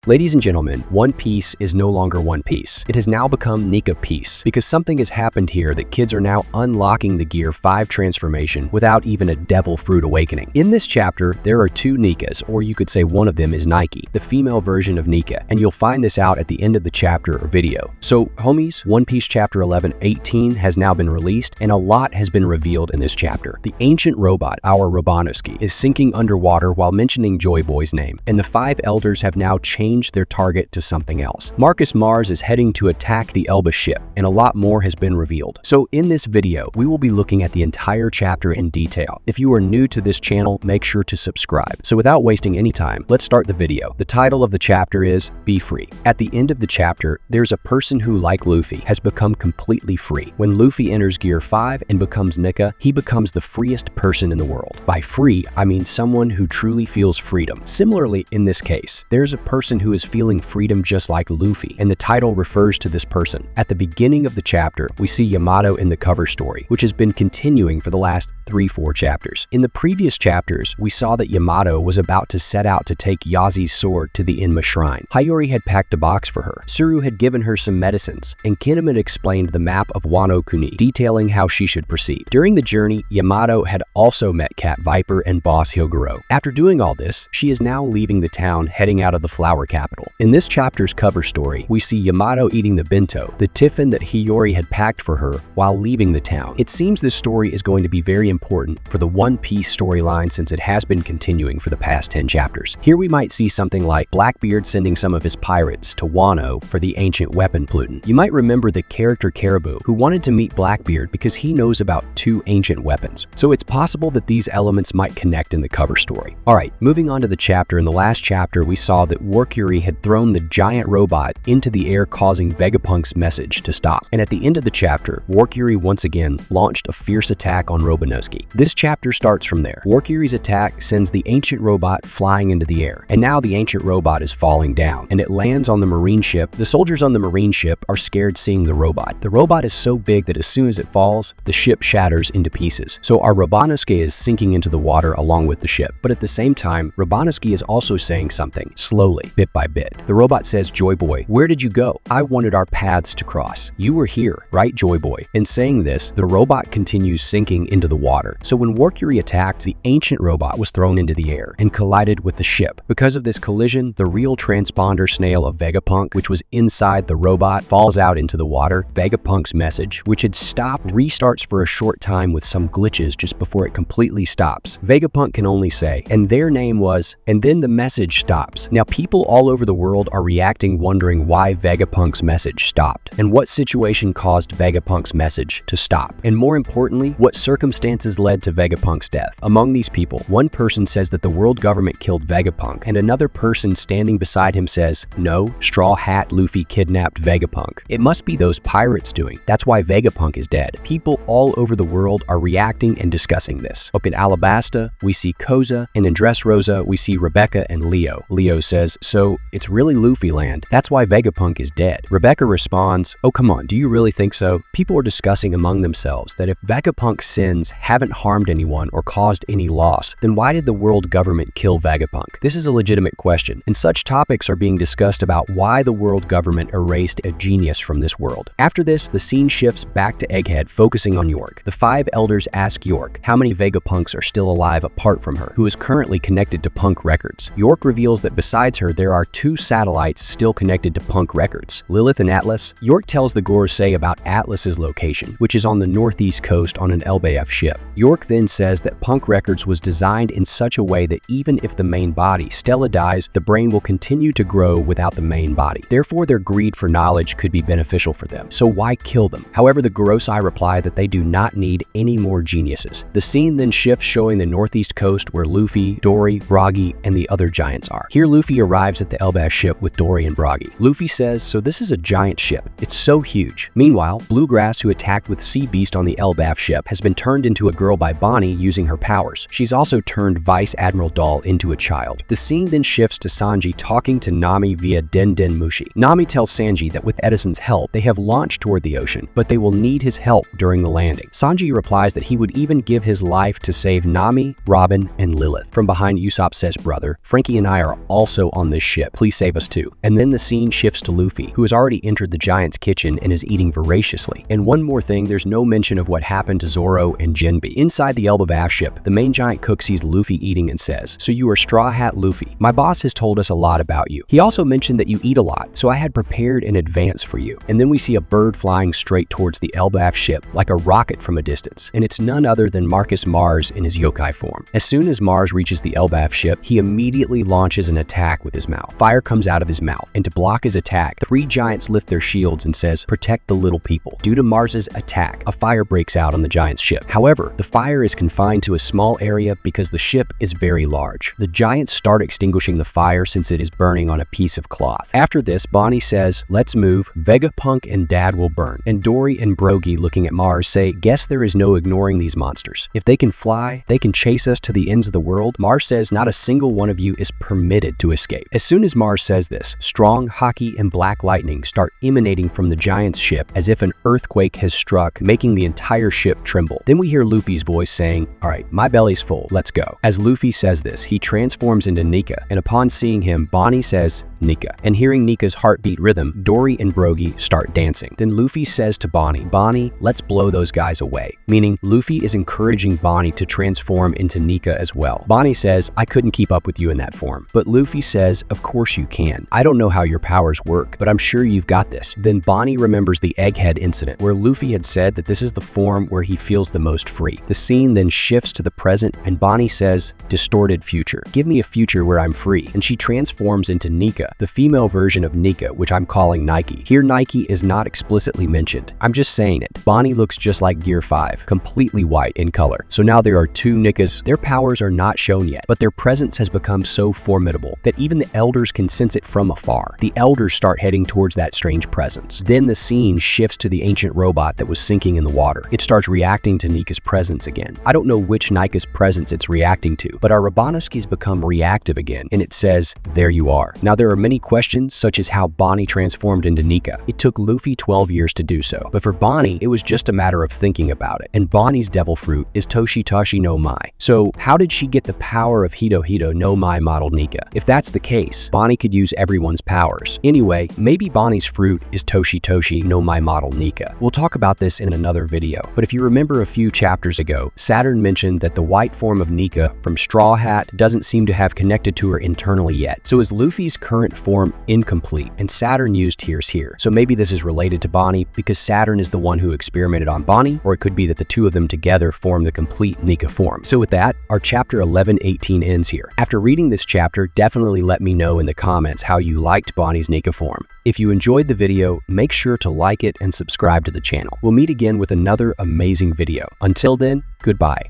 Ladies and gentlemen, One Piece is no longer One Piece. It has now become Nika Piece because something has happened here that kids are now unlocking the Gear 5 transformation without even a Devil Fruit awakening. In this chapter, there are two Nikas, or you could say one of them is Nike, the female version of Nika, and you'll find this out at the end of the chapter or video. So, homies, One Piece chapter 11:18 has now been released, and a lot has been revealed in this chapter. The ancient robot, our Robanoski, is sinking underwater while mentioning Joy Boy's name, and the 5 elders have now changed their target to something else. Marcus Mars is heading to attack the Elba ship, and a lot more has been revealed. So in this video, we will be looking at the entire chapter in detail. If you are new to this channel, make sure to subscribe. So without wasting any time, let's start the video. The title of the chapter is Be Free. At the end of the chapter, there's a person who, like Luffy, has become completely free. When Luffy enters Gear 5 and becomes Nika, he becomes the freest person in the world. By free, I mean someone who truly feels freedom. Similarly, in this case, there's a person who is feeling freedom just like Luffy, and the title refers to this person. At the beginning of the chapter, we see Yamato in the cover story, which has been continuing for the last 3-4 chapters. In the previous chapters, we saw that Yamato was about to set out to take Yazi's sword to the Enma Shrine. Hayori had packed a box for her, Tsuru had given her some medicines, and Kinem had explained the map of Wano Kuni, detailing how she should proceed. During the journey, Yamato had also met Cat Viper and Boss Hyogoro. After doing all this, she is now leaving the town, heading out of the flower capital. In this chapter's cover story, we see Yamato eating the bento, the tiffin that Hiyori had packed for her while leaving the town. It seems this story is going to be very important for the One Piece storyline since it has been continuing for the past 10 chapters. Here we might see something like Blackbeard sending some of his pirates to Wano for the ancient weapon Pluton. You might remember the character Caribou, who wanted to meet Blackbeard because he knows about 2 ancient weapons. So it's possible that these elements might connect in the cover story. Alright, moving on to the chapter. In the last chapter, we saw that Warcury had thrown the giant robot into the air, causing Vegapunk's message to stop. And at the end of the chapter, Warcury once again launched a fierce attack on Robanoski. This chapter starts from there. Warcury's attack sends the ancient robot flying into the air, and now the ancient robot is falling down, and it lands on the marine ship. The soldiers on the marine ship are scared seeing the robot. The robot is so big that as soon as it falls, the ship shatters into pieces. So our Robanoski is sinking into the water along with the ship. But at the same time, Robanoski is also saying something, slowly, bit by bit. The robot says, "Joy Boy, where did you go? I wanted our paths to cross. You were here, right, Joy Boy?" In saying this, the robot continues sinking into the water. So when Warcury attacked, the ancient robot was thrown into the air and collided with the ship. Because of this collision, the real transponder snail of Vegapunk, which was inside the robot, falls out into the water. Vegapunk's message, which had stopped, restarts for a short time with some glitches just before it completely stops. Vegapunk can only say, "And their name was," and then the message stops. Now people all over the world are reacting, wondering why Vegapunk's message stopped, and what situation caused Vegapunk's message to stop, and more importantly, what circumstances led to Vegapunk's death. Among these people, one person says that the world government killed Vegapunk, and another person standing beside him says, "No, Straw Hat Luffy kidnapped Vegapunk. It must be those pirates doing. That's why Vegapunk is dead." People all over the world are reacting and discussing this. Look at Alabasta, we see Koza, and in Dressrosa, we see Rebecca and Leo. Leo says, "So it's really Luffy land. That's why Vegapunk is dead." Rebecca responds, "Oh come on, do you really think so?" People are discussing among themselves that if Vegapunk's sins haven't harmed anyone or caused any loss, then why did the world government kill Vegapunk? This is a legitimate question, and such topics are being discussed about why the world government erased a genius from this world. After this, the scene shifts back to Egghead, focusing on York. The 5 elders ask York how many Vegapunks are still alive apart from her, who is currently connected to Punk Records. York reveals that besides her, there are 2 satellites still connected to Punk Records, Lilith and Atlas. York tells the Gorosei about Atlas's location, which is on the northeast coast on an LBF ship. York then says that Punk Records was designed in such a way that even if the main body, Stella, dies, the brain will continue to grow without the main body. Therefore, their greed for knowledge could be beneficial for them. So why kill them? However, the Gorosei reply that they do not need any more geniuses. The scene then shifts, showing the northeast coast where Luffy, Dory, Bragi, and the other giants are. Here, Luffy arrives at the Elbaf ship with Dory and Bragi. Luffy says, "So this is a giant ship. It's so huge." Meanwhile, Bluegrass, who attacked with Sea Beast on the Elbaf ship, has been turned into a girl by Bonnie using her powers. She's also turned Vice Admiral Doll into a child. The scene then shifts to Sanji talking to Nami via Den Den Mushi. Nami tells Sanji that with Edison's help, they have launched toward the ocean, but they will need his help during the landing. Sanji replies that he would even give his life to save Nami, Robin, and Lilith. From behind, Usopp says, "Brother, Frankie and I are also on this ship ship. Please save us too. And then the scene shifts to Luffy, who has already entered the giant's kitchen and is eating voraciously. And one more thing, there's no mention of what happened to Zoro and Jinbe. Inside the Alabasta ship, the main giant cook sees Luffy eating and says, "So you are Straw Hat Luffy. My boss has told us a lot about you. He also mentioned that you eat a lot, so I had prepared in advance for you." And then we see a bird flying straight towards the Alabasta ship like a rocket from a distance. And it's none other than Marcus Mars in his yokai form. As soon as Mars reaches the Alabasta ship, he immediately launches an attack with his mouth. Fire comes out of his mouth, and to block his attack, the three giants lift their shields and says, "Protect the little people." Due to Mars's attack, a fire breaks out on the giant's ship. However, the fire is confined to a small area because the ship is very large. The giants start extinguishing the fire since it is burning on a piece of cloth. After this, Bonnie says, "Let's move. Vegapunk and Dad will burn." And Dory and Brogy, looking at Mars, say, "Guess there is no ignoring these monsters. If they can fly, they can chase us to the ends of the world." Mars says, "Not a single one of you is permitted to escape." As soon as Mars says this, strong Haki and black lightning start emanating from the giant's ship as if an earthquake has struck, making the entire ship tremble. Then we hear Luffy's voice saying, "All right, my belly's full, let's go." As Luffy says this, he transforms into Nika, and upon seeing him, Bonnie says, "Nika." And hearing Nika's heartbeat rhythm, Dory and Brogy start dancing. Then Luffy says to Bonnie, "Bonnie, let's blow those guys away." Meaning, Luffy is encouraging Bonnie to transform into Nika as well. Bonnie says, "I couldn't keep up with you in that form." But Luffy says, "Of course you can. I don't know how your powers work, but I'm sure you've got this." Then Bonnie remembers the egghead incident where Luffy had said that this is the form where he feels the most free. The scene then shifts to the present and Bonnie says, "Distorted future. Give me a future where I'm free." And she transforms into Nika, the female version of Nika, which I'm calling Nike. Here Nike is not explicitly mentioned. I'm just saying it. Bonnie looks just like Gear 5, completely white in color. So now there are two Nikas. Their powers are not shown yet, but their presence has become so formidable that even the elders can sense it from afar. The elders start heading towards that strange presence. Then the scene shifts to the ancient robot that was sinking in the water. It starts reacting to Nika's presence again. I don't know which Nika's presence it's reacting to, but our Rabanowski's become reactive again, and it says, "There you are." Now there are many questions, such as how Bonnie transformed into Nika. It took Luffy 12 years to do so, but for Bonnie, it was just a matter of thinking about it. And Bonnie's devil fruit is Toshitoshi no Mai. So how did she get the power of Hito Hito no Mai model Nika? If that's the case, Bonnie could use everyone's powers. Anyway, maybe Bonnie's fruit is Toshitoshi no Mai model Nika. We'll talk about this in another video, but if you remember a few chapters ago, Saturn mentioned that the white form of Nika from Straw Hat doesn't seem to have connected to her internally yet. So is Luffy's current form incomplete? And Saturn used Tears here. So maybe this is related to Bonnie because Saturn is the one who experimented on Bonnie, or it could be that the two of them together form the complete Nika form. So with that, our chapter 11-18 ends here. After reading this chapter, definitely let me know in the comments how you liked Bonnie's Nika form. If you enjoyed the video, make sure to like it and subscribe to the channel. We'll meet again with another amazing video. Until then, goodbye.